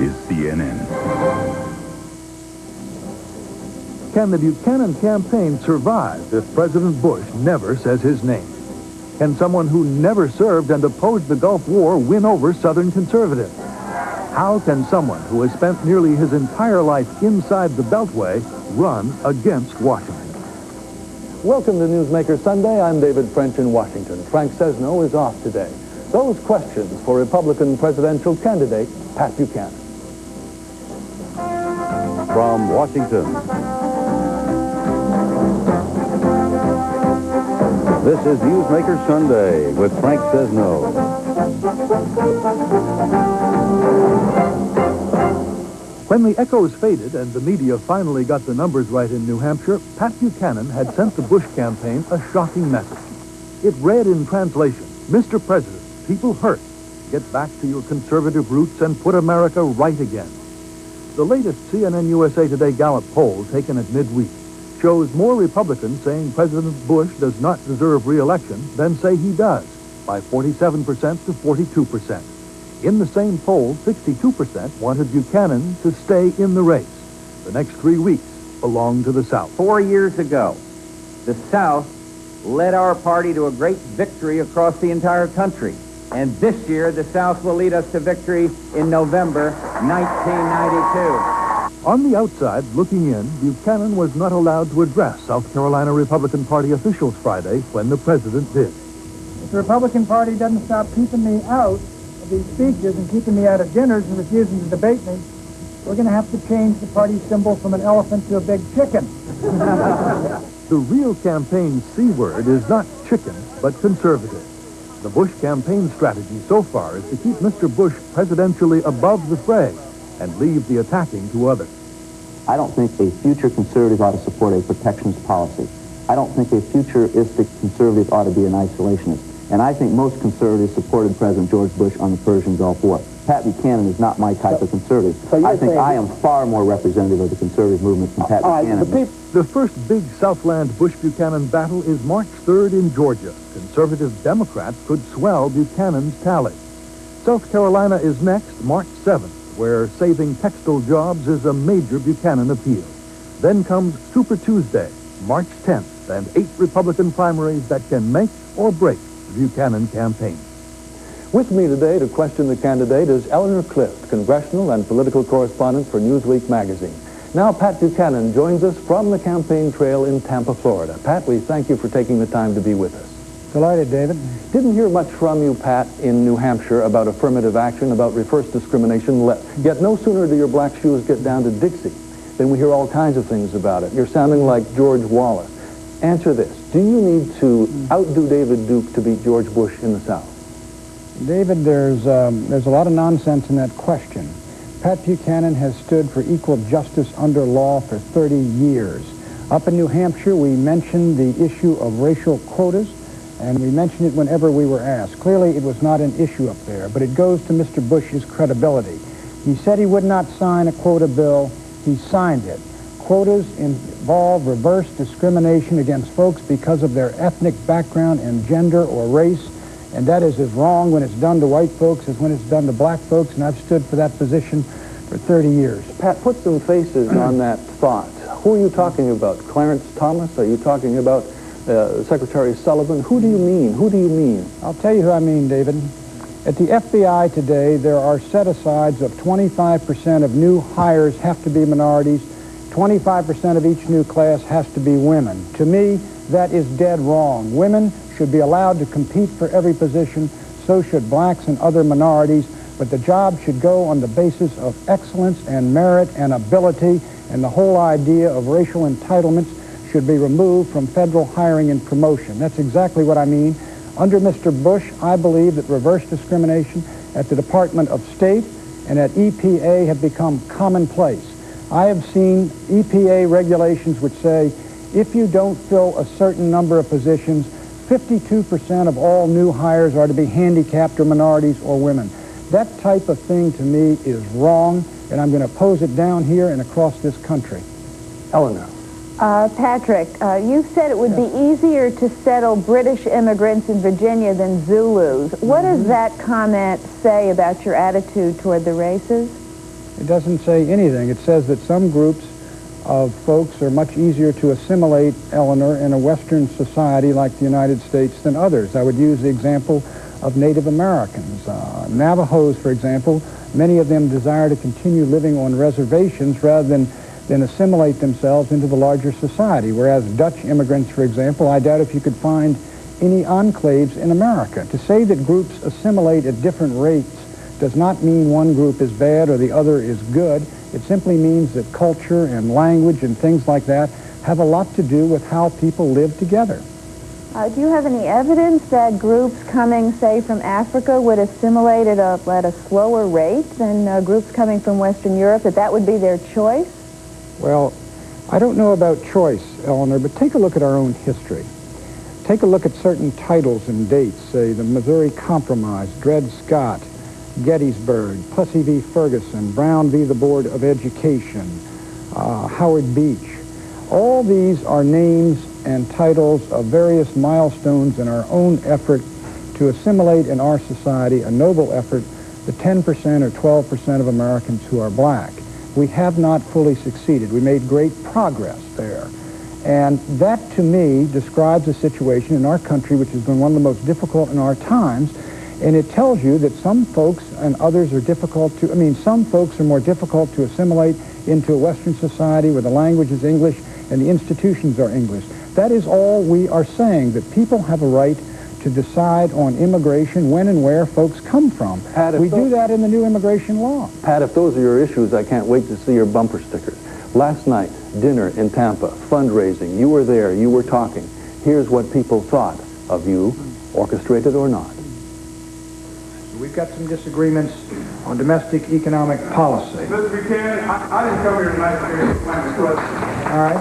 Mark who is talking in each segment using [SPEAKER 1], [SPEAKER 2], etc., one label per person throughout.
[SPEAKER 1] is CNN.
[SPEAKER 2] Can the Buchanan campaign survive if President Bush never says his name? Can someone who never served and opposed the Gulf War win over Southern conservatives? How can someone who has spent nearly his entire life inside the Beltway run against Washington?
[SPEAKER 3] Welcome to NewsMaker Sunday. I'm David French in Washington. Frank Sesno is off today. Those questions for Republican presidential candidate Pat Buchanan.
[SPEAKER 4] From Washington, this is NewsMaker Sunday with Frank Sesno.
[SPEAKER 2] When the echoes faded and the media finally got the numbers right in New Hampshire, Pat Buchanan had sent the Bush campaign a shocking message. It read in translation, "Mr. President, people hurt. Get back to your conservative roots and put America right again." The latest CNN USA Today Gallup poll, taken at midweek, shows more Republicans saying President Bush does not deserve re-election than say he does, by 47% to 42%. In the same poll, 62% wanted Buchanan to stay in the race. The next 3 weeks belong to the South.
[SPEAKER 5] 4 years ago, the South led our party to a great victory across the entire country. And this year, the South will lead us to victory in November 1992.
[SPEAKER 2] On the outside, looking in, Buchanan was not allowed to address South Carolina Republican Party officials Friday when the president did.
[SPEAKER 6] If the Republican Party doesn't stop keeping me out of these speeches and keeping me out of dinners and refusing to debate me, we're going to have to change the party symbol from an elephant to a big chicken.
[SPEAKER 2] The real campaign C word is not chicken, but conservative. The Bush campaign strategy so far is to keep Mr. Bush presidentially above the fray and leave the attacking to others.
[SPEAKER 7] I don't think a future conservative ought to support a protectionist policy. I don't think a futuristic conservative ought to be an isolationist. And I think most conservatives supported President George Bush on the Persian Gulf War. Pat Buchanan is not my type of conservative. I think I am far more representative of the conservative movement than Pat Buchanan.
[SPEAKER 2] The first big Southland Bush-Buchanan battle is March 3rd in Georgia. Conservative Democrats could swell Buchanan's tally. South Carolina is next, March 7th, where saving textile jobs is a major Buchanan appeal. Then comes Super Tuesday, March 10th, and 8 Republican primaries that can make or break the Buchanan campaign.
[SPEAKER 3] With me today to question the candidate is Eleanor Clift, congressional and political correspondent for Newsweek magazine. Now Pat Buchanan joins us from the campaign trail in Tampa, Florida. Pat, we thank you for taking the time to be with us.
[SPEAKER 6] Delighted, David.
[SPEAKER 3] Didn't hear much from you, Pat, in New Hampshire about affirmative action, about reverse discrimination. Yet no sooner do your black shoes get down to Dixie than we hear all kinds of things about it. You're sounding like George Wallace. Answer this. Do you need to outdo David Duke to beat George Bush in the South?
[SPEAKER 6] David, there's a lot of nonsense in that question. Pat Buchanan has stood for equal justice under law for 30 years. Up in New Hampshire, we mentioned the issue of racial quotas, and we mentioned it whenever we were asked. Clearly, it was not an issue up there, but it goes to Mr. Bush's credibility. He said he would not sign a quota bill. He signed it. Quotas involve reverse discrimination against folks because of their ethnic background and gender or race, and that is as wrong when it's done to white folks as when it's done to black folks, and I've stood for that position for 30 years.
[SPEAKER 3] Pat, put some faces on that thought. Who are you talking about? Clarence Thomas? Are you talking about Secretary Sullivan? Who do you mean? Who do you mean?
[SPEAKER 6] I'll tell you who I mean, David. At the FBI today, there are set-asides of 25% of new hires have to be minorities, 25% of each new class has to be women. To me, that is dead wrong. Women should be allowed to compete for every position, so should blacks and other minorities, but the job should go on the basis of excellence and merit and ability, and the whole idea of racial entitlements should be removed from federal hiring and promotion. That's exactly what I mean. Under Mr. Bush, I believe that reverse discrimination at the Department of State and at EPA have become commonplace. I have seen EPA regulations which say if you don't fill a certain number of positions, 52% of all new hires are to be handicapped or minorities or women. That type of thing to me is wrong, and I'm going to oppose it down here and across this country.
[SPEAKER 3] Eleanor.
[SPEAKER 8] Patrick, you said it would be easier to settle British immigrants in Virginia than Zulus. What does that comment say about your attitude toward the races?
[SPEAKER 6] It doesn't say anything. It says that some groups of folks are much easier to assimilate, Eleanor, in a Western society like the United States than others. I would use the example of Native Americans. Navajos, for example, many of them desire to continue living on reservations rather than assimilate themselves into the larger society, whereas Dutch immigrants, for example, I doubt if you could find any enclaves in America. To say that groups assimilate at different rates does not mean one group is bad or the other is good. It simply means that culture and language and things like that have a lot to do with how people live together.
[SPEAKER 8] Do you have any evidence that groups coming, say, from Africa would assimilate at a slower rate than groups coming from Western Europe, that would be their choice?
[SPEAKER 6] Well, I don't know about choice, Eleanor, but take a look at our own history. Take a look at certain titles and dates, say the Missouri Compromise, Dred Scott, Gettysburg, Plessy v. Ferguson, Brown v. the Board of Education, Howard Beach. All these are names and titles of various milestones in our own effort to assimilate in our society, a noble effort, the 10% or 12% of Americans who are black. We have not fully succeeded. We made great progress there. And that, to me, describes a situation in our country which has been one of the most difficult in our times. And it tells you that some folks and others are difficult to, some folks are more difficult to assimilate into a Western society where the language is English and the institutions are English. That is all we are saying, that people have a right to decide on immigration, when and where folks come from.
[SPEAKER 3] Pat,
[SPEAKER 6] we do that in the new immigration law.
[SPEAKER 3] Pat, if those are your issues, I can't wait to see your bumper stickers. Last night, dinner in Tampa, fundraising. You were there, you were talking. Here's what people thought of you, orchestrated or not.
[SPEAKER 6] We've got some disagreements on domestic economic policy.
[SPEAKER 1] Mr. Buchanan, I didn't come here tonight to hear my question.
[SPEAKER 6] All right.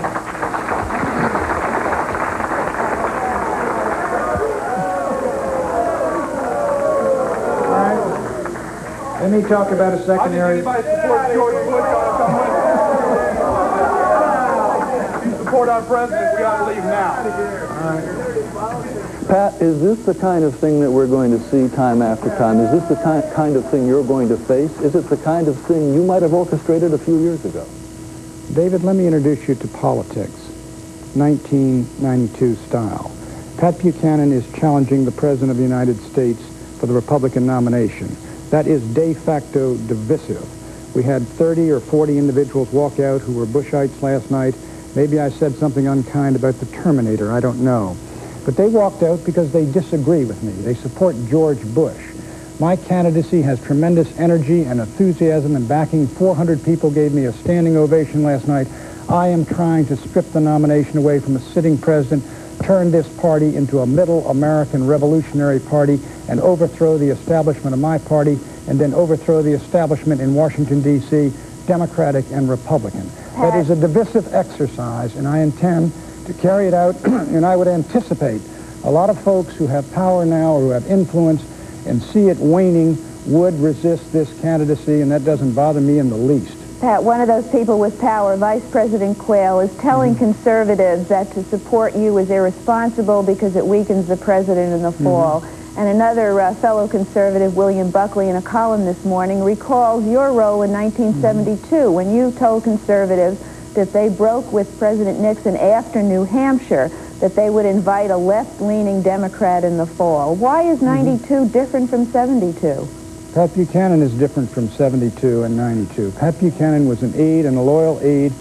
[SPEAKER 6] Let me talk about a secondary...
[SPEAKER 1] I think anybody supports George Bush ought to come with us. If you support our president, we ought to leave now.
[SPEAKER 3] Pat, is this the kind of thing that we're going to see time after time? Is this the kind of thing you're going to face? Is it the kind of thing you might have orchestrated a few years ago?
[SPEAKER 6] David, let me introduce you to politics, 1992 style. Pat Buchanan is challenging the President of the United States for the Republican nomination. That is de facto divisive. We had 30 or 40 individuals walk out who were Bushites last night. Maybe I said something unkind about the Terminator, I don't know. But they walked out because they disagree with me. They support George Bush. My candidacy has tremendous energy and enthusiasm and backing. 400 people gave me a standing ovation last night. I am trying to strip the nomination away from a sitting president, turn this party into a middle American revolutionary party, and overthrow the establishment of my party, and then overthrow the establishment in Washington, D.C., Democratic and Republican. That is a divisive exercise, and I intend to carry it out, and I would anticipate a lot of folks who have power now or who have influence and see it waning would resist this candidacy, and that doesn't bother me in the least.
[SPEAKER 8] Pat, one of those people with power, Vice President Quayle, is telling conservatives that to support you is irresponsible because it weakens the president in the fall. And another fellow conservative, William Buckley, in a column this morning, recalls your role in 1972 when you told conservatives that they broke with President Nixon after New Hampshire, that they would invite a left-leaning Democrat in the fall. Why is 92 different from 72?
[SPEAKER 6] Pat Buchanan is different from 72 and 92. Pat Buchanan was an aide and a loyal aide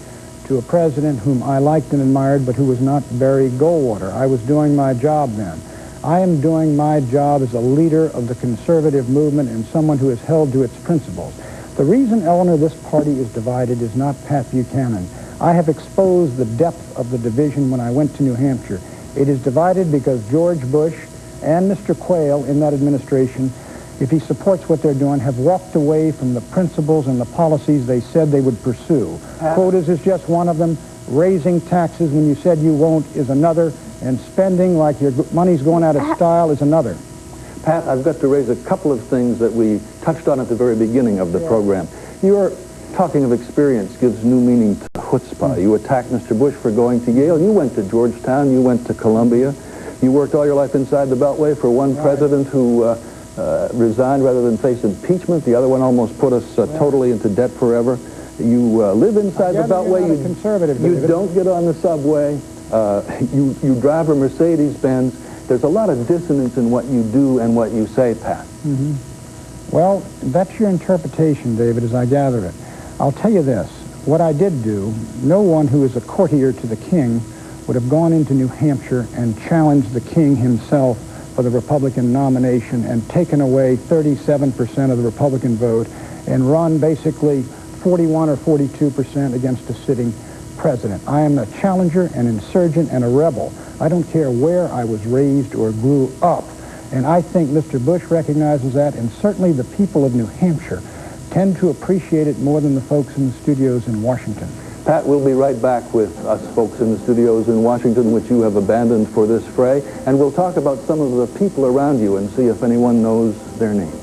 [SPEAKER 6] to a president whom I liked and admired, but who was not Barry Goldwater. I was doing my job then. I am doing my job as a leader of the conservative movement and someone who is held to its principles. The reason, Eleanor, this party is divided is not Pat Buchanan. I have exposed the depth of the division when I went to New Hampshire. It is divided because George Bush and Mr. Quayle in that administration, if he supports what they're doing, have walked away from the principles and the policies they said they would pursue. Quotas is just one of them. Raising taxes when you said you won't is another. And spending like your money's going out of style is another.
[SPEAKER 3] Pat, I've got to raise a couple of things that we touched on at the very beginning of the program. Your talking of experience gives new meaning to chutzpah. You attacked Mr. Bush for going to Yale. You went to Georgetown. You went to Columbia. You worked all your life inside the Beltway for one president who resigned rather than face impeachment. The other one almost put us totally into debt forever. You live inside the Beltway.
[SPEAKER 6] You're not a conservative,
[SPEAKER 3] you
[SPEAKER 6] David.
[SPEAKER 3] don't get on the subway. You drive a Mercedes-Benz. There's a lot of dissonance in what you do and what you say, Pat.
[SPEAKER 6] Well, that's your interpretation, David, as I gather it. I'll tell you this. What I did do, no one who is a courtier to the king would have gone into New Hampshire and challenged the king himself for the Republican nomination and taken away 37% of the Republican vote and run basically 41 or 42% against a sitting president. I am a challenger, an insurgent, and a rebel. I don't care where I was raised or grew up. And I think Mr. Bush recognizes that, and certainly the people of New Hampshire tend to appreciate it more than the folks in the studios in Washington.
[SPEAKER 3] Pat, we'll be right back with us folks in the studios in Washington, which you have abandoned for this fray, and we'll talk about some of the people around you and see if anyone knows their names.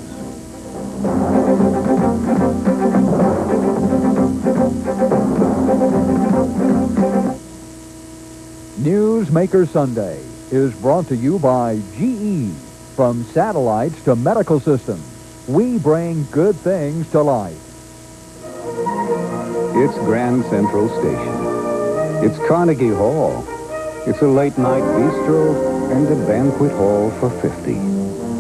[SPEAKER 2] NewsMaker Sunday is brought to you by GE. From satellites to medical systems, we bring good things to life.
[SPEAKER 4] It's Grand Central Station. It's Carnegie Hall. It's a late-night bistro and a banquet hall for 50.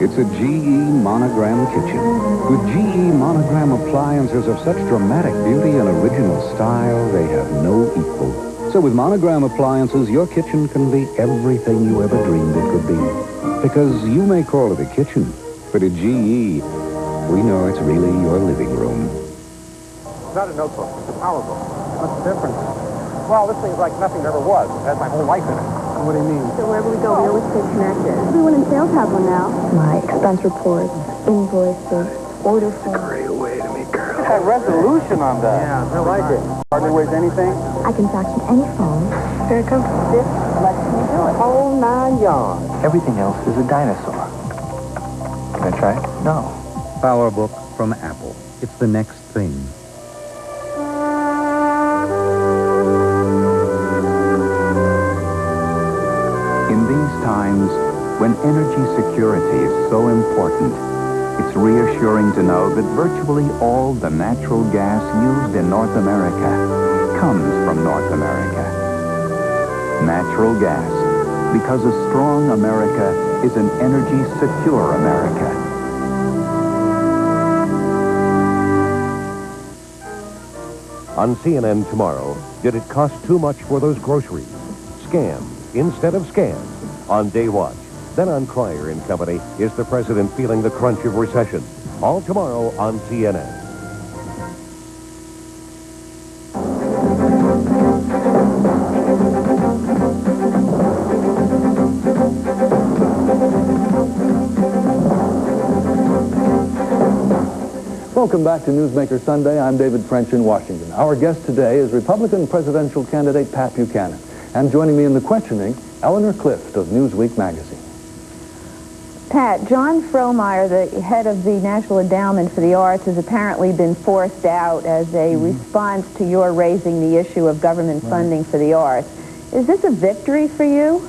[SPEAKER 4] It's a GE monogram kitchen. With GE monogram appliances of such dramatic beauty and original style, they have no equal. So with monogram appliances, your kitchen can be everything you ever dreamed it could be. Because you may call it a kitchen, but at GE, we know it's really your living room.
[SPEAKER 1] It's not a notebook. It's a power book. What's the difference? Well, this thing's like nothing ever was. It has my whole life in it. What do you mean?
[SPEAKER 9] So wherever we go, we always stay connected. Everyone in sales has one now. My expense reports, invoices, order forms.
[SPEAKER 1] Great way to meet girls. That resolution on that. Yeah, I like it. Hardly weighs anything.
[SPEAKER 9] I can fax from any phone.
[SPEAKER 1] Here it comes. This lets me do it. Whole 9 yards.
[SPEAKER 5] Everything else is a dinosaur. Can I try it? No. PowerBook from Apple. It's the next thing.
[SPEAKER 10] In these times, when energy security is so important, it's reassuring to know that virtually all the natural gas used in North America comes from North America. Natural gas, because a strong America is an energy-secure America.
[SPEAKER 11] On CNN tomorrow, did it cost too much for those groceries? Scam instead of scams on Day Watch. Then on Cryer and Company, is the president feeling the crunch of recession? All tomorrow on CNN.
[SPEAKER 3] Welcome back to NewsMaker Sunday. I'm David French in Washington. Our guest today is Republican presidential candidate Pat Buchanan. And joining me in the questioning, Eleanor Clift of Newsweek magazine.
[SPEAKER 8] Pat, John Frohmeyer, the head of the National Endowment for the Arts, has apparently been forced out as a response to your raising the issue of government funding for the arts. Is this a victory for you?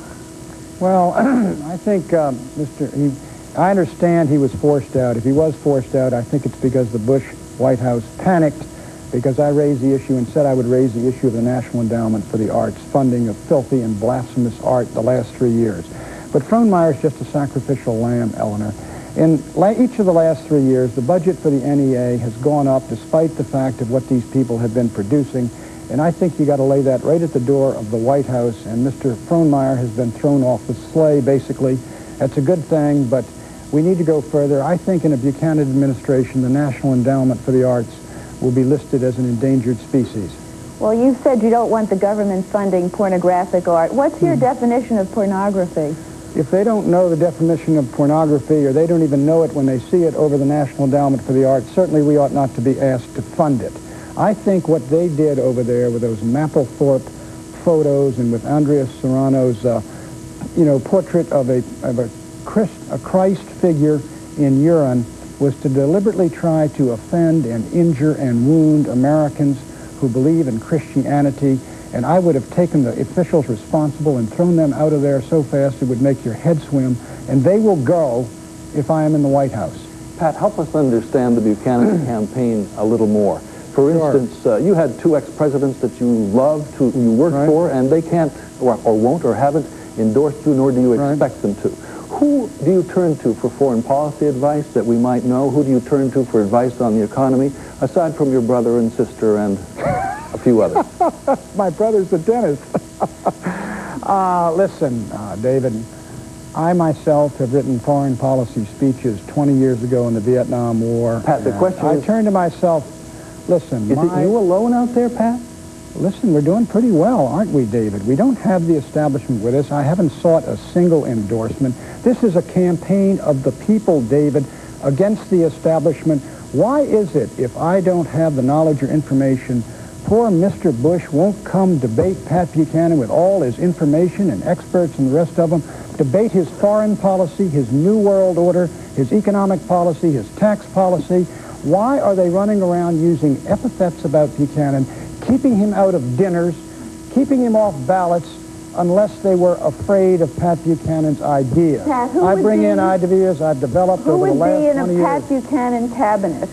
[SPEAKER 6] Well, I think, I understand he was forced out. If he was forced out, I think it's because the Bush White House panicked because I raised the issue and said I would raise the issue of the National Endowment for the Arts, funding of filthy and blasphemous art the last 3 years. But Frohnmeyer's just a sacrificial lamb, Eleanor. In each of the last 3 years, the budget for the NEA has gone up despite the fact of what these people have been producing, and I think you got to lay that right at the door of the White House, and Mr. Frohnmeyer has been thrown off the sleigh, basically. That's a good thing, but we need to go further. I think in a Buchanan administration, the National Endowment for the Arts will be listed as an endangered species.
[SPEAKER 8] Well, you've said you don't want the government funding pornographic art. What's your definition of pornography?
[SPEAKER 6] If they don't know the definition of pornography, or they don't even know it when they see it over the National Endowment for the Arts, certainly we ought not to be asked to fund it. I think what they did over there with those Mapplethorpe photos and with Andrea Serrano's, portrait of a Christ figure in urine was to deliberately try to offend and injure and wound Americans who believe in Christianity, and I would have taken the officials responsible and thrown them out of there so fast it would make your head swim, and they will go if I am in the White House.
[SPEAKER 3] Pat, help us understand the Buchanan campaign a little more. For instance, you had two ex-presidents that you loved, who you worked for, and they can't, or won't, or haven't endorsed you, nor do you expect them to. Who do you turn to for foreign policy advice that we might know? Who do you turn to for advice on the economy, aside from your brother and sister and a few others?
[SPEAKER 6] My brother's the dentist. Listen, David, I myself have written foreign policy speeches 20 years ago in the Vietnam War.
[SPEAKER 3] Pat, the question is...
[SPEAKER 6] I turned to myself, listen...
[SPEAKER 3] Is it you alone out there, Pat?
[SPEAKER 6] Listen, we're doing pretty well, aren't we, David? We don't have the establishment with us. I haven't sought a single endorsement. This is a campaign of the people, David, against the establishment. Why is it, if I don't have the knowledge or information, poor Mr. Bush won't come debate Pat Buchanan with all his information and experts and the rest of them, debate his foreign policy, his New World Order, his economic policy, his tax policy? Why are they running around using epithets about Buchanan, keeping him out of dinners, keeping him off ballots, unless they were afraid of Pat Buchanan's ideas?
[SPEAKER 8] Pat,
[SPEAKER 6] I bring in ideas I've developed over the last 20 years.
[SPEAKER 8] Who would be in a Pat Buchanan cabinet?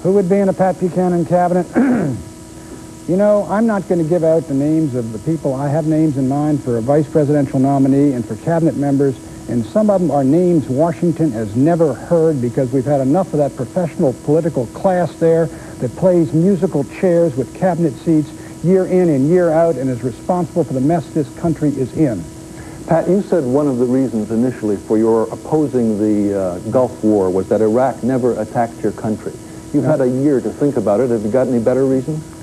[SPEAKER 6] Who would be in a Pat Buchanan cabinet? You know, I'm not going to give out the names of the people. I have names in mind for a vice presidential nominee and for cabinet members, and some of them are names Washington has never heard because we've had enough of that professional political class there that plays musical chairs with cabinet seats year in and year out and is responsible for the mess this country is in.
[SPEAKER 3] Pat, you said one of the reasons initially for your opposing the Gulf War was that Iraq never attacked your country. You've had a year to think about it. Have you got any better reasons?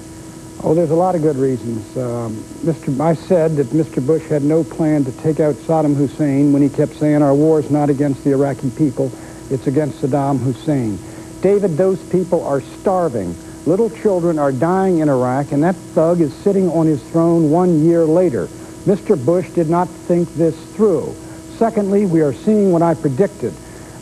[SPEAKER 6] Oh, there's a lot of good reasons. I said that Mr. Bush had no plan to take out Saddam Hussein when he kept saying our war is not against the Iraqi people, it's against Saddam Hussein. David, those people are starving. Little children are dying in Iraq, and that thug is sitting on his throne 1 year later. Mr. Bush did not think this through. Secondly, we are seeing what I predicted.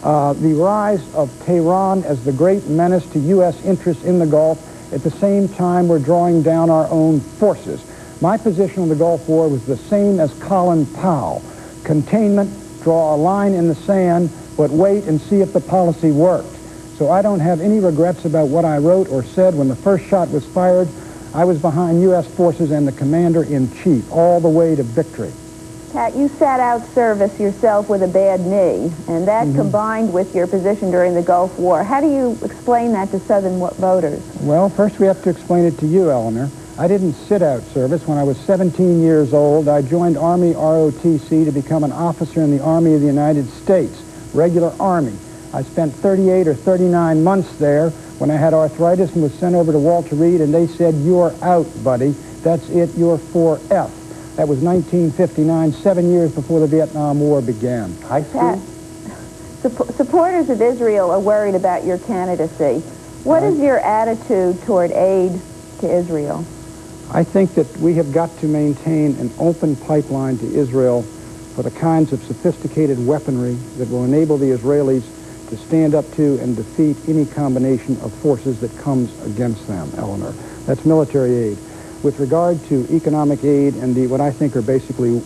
[SPEAKER 6] The rise of Tehran as the great menace to U.S. interests in the Gulf. At the same time, we're drawing down our own forces. My position on the Gulf War was the same as Colin Powell. Containment, draw a line in the sand, but wait and see if the policy worked. So I don't have any regrets about what I wrote or said when the first shot was fired. I was behind U.S. forces and the commander-in-chief all the way to victory.
[SPEAKER 8] Pat, you sat out service yourself with a bad knee, and that combined with your position during the Gulf War. How do you explain that to Southern voters?
[SPEAKER 6] Well, first we have to explain it to you, Eleanor. I didn't sit out service. When I was 17 years old, I joined Army ROTC to become an officer in the Army of the United States, regular Army. I spent 38 or 39 months there when I had arthritis and was sent over to Walter Reed, and they said, "You're out, buddy. That's it. You're 4F." That was 1959, 7 years before the Vietnam War began.
[SPEAKER 3] High school?
[SPEAKER 8] Pat, supporters of Israel are worried about your candidacy. What is your attitude toward aid to Israel?
[SPEAKER 6] I think that we have got to maintain an open pipeline to Israel for the kinds of sophisticated weaponry that will enable the Israelis to stand up to and defeat any combination of forces that comes against them, Eleanor. That's military aid. With regard to economic aid and what I think are basically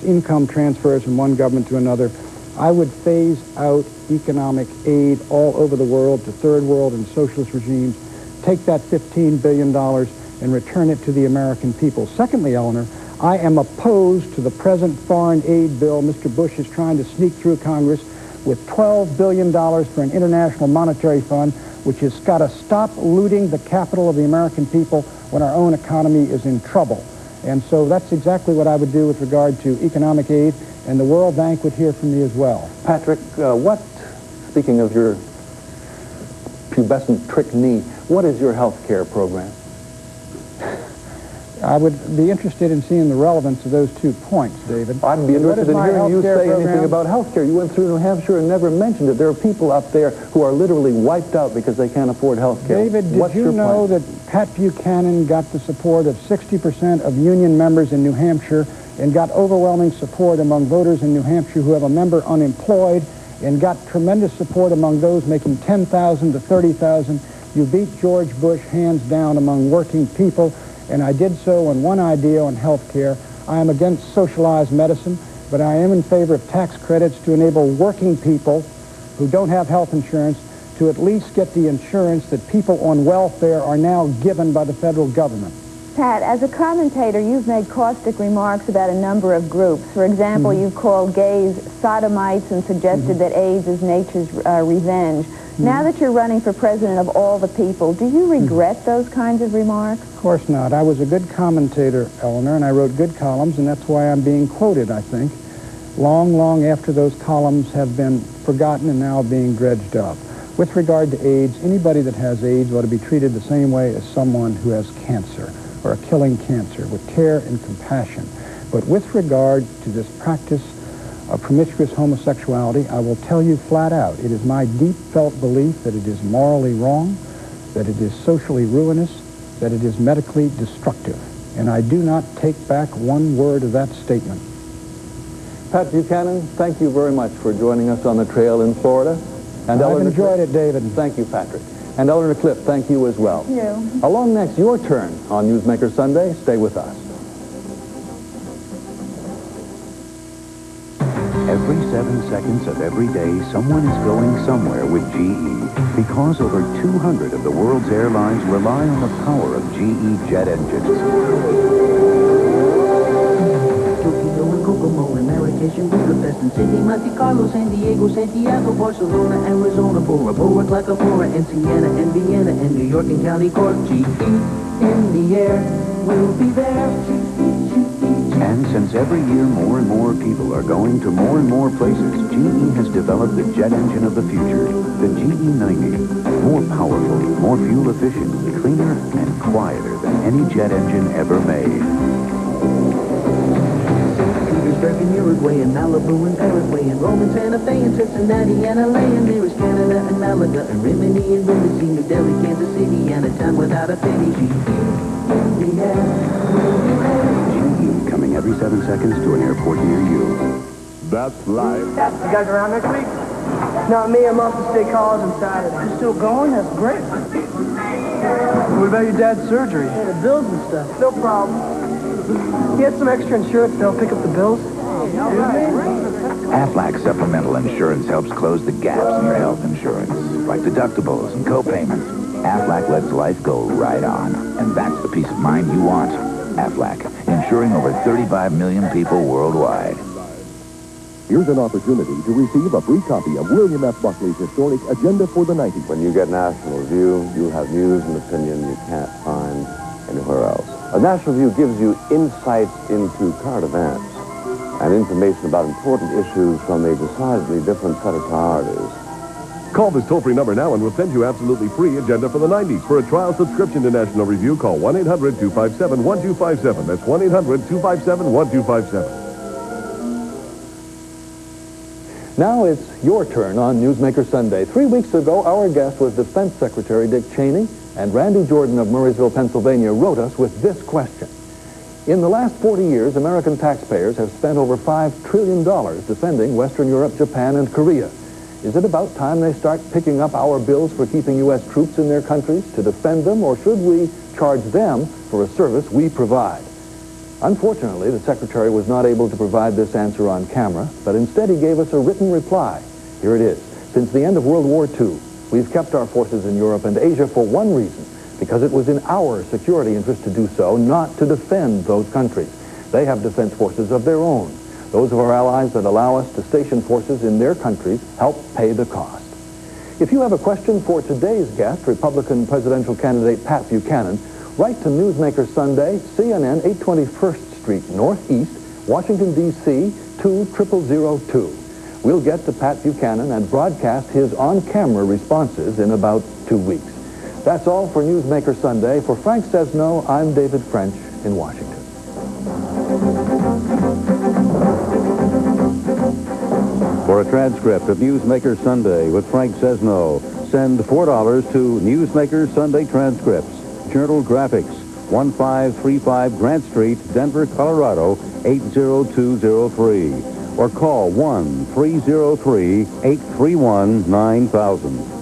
[SPEAKER 6] income transfers from one government to another, I would phase out economic aid all over the world to third world and socialist regimes, take that $15 billion and return it to the American people. Secondly, Eleanor, I am opposed to the present foreign aid bill Mr. Bush is trying to sneak through Congress with $12 billion for an international monetary fund, which has got to stop looting the capital of the American people when our own economy is in trouble. And so that's exactly what I would do with regard to economic aid, and the World Bank would hear from me as well.
[SPEAKER 3] Patrick, speaking of your pubescent trick knee, what is your health care program?
[SPEAKER 6] I would be interested in seeing the relevance of those 2 points, David.
[SPEAKER 3] I'd be interested in hearing you say anything about health care. You went through New Hampshire and never mentioned it. There are people up there who are literally wiped out because they can't afford health care.
[SPEAKER 6] David, did you know that Pat Buchanan got the support of 60% of union members in New Hampshire and got overwhelming support among voters in New Hampshire who have a member unemployed and got tremendous support among those making $10,000 to $30,000? You beat George Bush hands down among working people. And I did so on one idea on health care. I am against socialized medicine, but I am in favor of tax credits to enable working people who don't have health insurance to at least get the insurance that people on welfare are now given by the federal government.
[SPEAKER 8] Pat, as a commentator, you've made caustic remarks about a number of groups. For example, you've called gays sodomites and suggested that AIDS is nature's revenge. Now that you're running for president of all the people, do you regret those kinds of remarks?
[SPEAKER 6] Of course not. I was a good commentator, Eleanor, and I wrote good columns, and that's why I'm being quoted, I think, long, long after those columns have been forgotten and now being dredged up. With regard to AIDS, anybody that has AIDS ought to be treated the same way as someone who has cancer, or a killing cancer, with care and compassion. But with regard to this practice of promiscuous homosexuality, I will tell you flat out, it is my deep-felt belief that it is morally wrong, that it is socially ruinous, that it is medically destructive. And I do not take back one word of that statement.
[SPEAKER 3] Pat Buchanan, thank you very much for joining us on the trail in Florida. And
[SPEAKER 6] I've enjoyed it, David.
[SPEAKER 3] Thank you, Patrick. And Eleanor Cliff, thank you as well.
[SPEAKER 8] Thank you.
[SPEAKER 3] Along next, your turn on NewsMaker Sunday. Stay with us.
[SPEAKER 10] Every 7 seconds of every day, someone is going somewhere with GE because over 200 of the world's airlines rely on the power of GE jet engines.
[SPEAKER 12] Budapest and Sydney, Monte Carlo, San Diego, Santiago, Barcelona, Arizona, Bora Bora, Clacamora, and Siena, and Vienna, and New York, and County Cork. GE in the air, we'll be there.
[SPEAKER 10] And since every year more and more people are going to more and more places, GE has developed the jet engine of the future, the GE90. More powerful, more fuel efficient, cleaner, and quieter than any jet engine ever made.
[SPEAKER 12] In Uruguay and Malibu and Paraguay and Rome and Santa Fe and Cincinnati and LA, and there is Canada and Malaga and Rimini and Rimini, New Delhi, Kansas City, and a town without a penny.
[SPEAKER 10] GE coming every 7 seconds to an airport near you.
[SPEAKER 13] That's life.
[SPEAKER 14] You guys around next week? Not me, I'm off to State College on Saturday. You're still going? That's great. What about your dad's surgery? Yeah, the bills and stuff. No problem. He has some extra insurance to help pick up the bills.
[SPEAKER 15] Aflac Supplemental Insurance helps close the gaps in your health insurance, like deductibles and co-payments. Aflac lets life go right on, and that's the peace of mind you want. Aflac, insuring over 35 million people worldwide.
[SPEAKER 16] Here's an opportunity to receive a free copy of William F. Buckley's historic Agenda for the 90s.
[SPEAKER 17] When you get National Review, you'll have news and opinion you can't find anywhere else. A National Review gives you insights into current events and information about important issues from a decidedly different set of priorities.
[SPEAKER 16] Call this toll-free number now and we'll send you absolutely free Agenda for the 90s. For a trial subscription to National Review, call 1-800-257-1257. That's 1-800-257-1257.
[SPEAKER 3] Now it's your turn on NewsMaker Sunday. 3 weeks ago, our guest was Defense Secretary Dick Cheney, and Randy Jordan of Murraysville, Pennsylvania, wrote us with this question. In the last 40 years, American taxpayers have spent over $5 trillion defending Western Europe, Japan, and Korea. Is it about time they start picking up our bills for keeping U.S. troops in their countries to defend them, or should we charge them for a service we provide? Unfortunately, the Secretary was not able to provide this answer on camera, but instead he gave us a written reply. Here it is. Since the end of World War II, we've kept our forces in Europe and Asia for one reason, because it was in our security interest to do so, not to defend those countries. They have defense forces of their own. Those of our allies that allow us to station forces in their countries help pay the cost. If you have a question for today's guest, Republican presidential candidate Pat Buchanan, write to NewsMaker Sunday, CNN 821st Street Northeast, Washington, D.C. 20002. We'll get to Pat Buchanan and broadcast his on-camera responses in about 2 weeks. That's all for NewsMaker Sunday. For Frank Sesno, I'm David French in Washington.
[SPEAKER 4] For a transcript of NewsMaker Sunday with Frank Sesno, send $4 to NewsMaker Sunday Transcripts, Journal Graphics, 1535 Grant Street, Denver, Colorado, 80203. Or call 1-303-831-9000.